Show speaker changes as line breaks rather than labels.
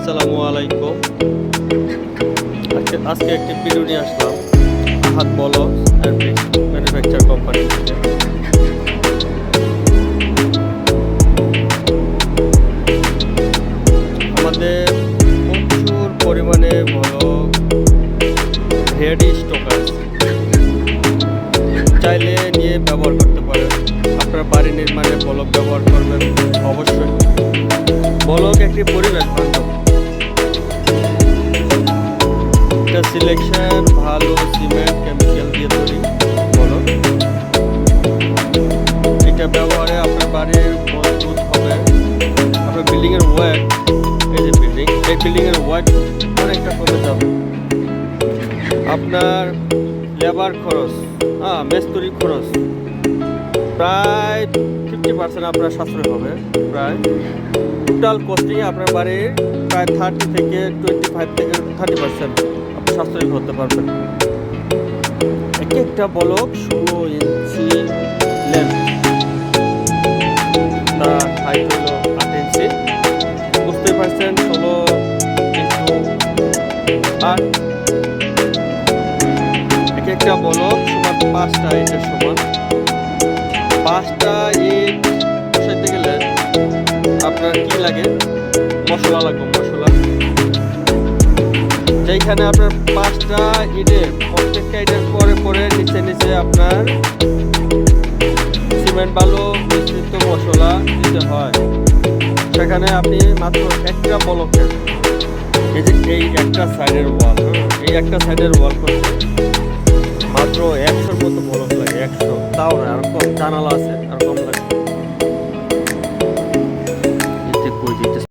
আসসালামু আলাইকুম। আজকে একটি ভিডিও নিয়ে আসলাম Ahad blocks and bricks manufacture company থেকে। আমাদের প্রচুর পরিমাণে ব্লক রেডি স্টক আছে, চাইলে নিয়ে ব্যবহার করতে পারেন। আপনার বাড়ি নির্মাণে ব্লক ব্যবহার করবেন অবশ্যই। ব্লক একটি পরিবেশ বান্ধব, এটা সিলেকশন ভালো সিমেন্ট কেমিক্যাল দিয়ে তৈরি ব্লক। এটা ব্যবহারে আপনার বাড়ির মজবুত হবে। আপনার বিল্ডিংয়ের ওয়েট, এই যে এই বিল্ডিংয়ের ওয়েট অনেকটা কমে যাবে। আপনার লেবার খরচ, মিস্ত্রি খরচ প্রায় 50% আপনার সাশ্রয় হবে। প্রায় টোটাল কস্টিংয়ে আপনার বাড়ির প্রায় 30 থেকে 25 থেকে 30% আপনি সাশ্রয় করতে পারবেন। এক একটা ব্লক 16 ইঞ্চি লেন্থ, তার হাইট হলো 8 ইঞ্চি। বুঝতে পারছেন, 16x8। এক একটা ব্লক সমান 5টা ইটের সমান। 5টা ইট বসাইতে গেলে আপনার কি লাগে? মশলা লাগবে। মশলা যেখানে আপনার 5টা ইটের প্রত্যেকটা ইটের পরে নিচে আপনার সিমেন্ট বালু মিশ্রিত মশলা দিতে হয়। সেখানে আপনি মাত্র একটা ব্লকের এই একটা সাইডের ওয়াল, এই একটা সাইডের ওয়াল করতে মাত্র 100-র মতো ব্লক লাগে। 100, তাও না, আর কম। জানালা আছে, আর কম লাগে।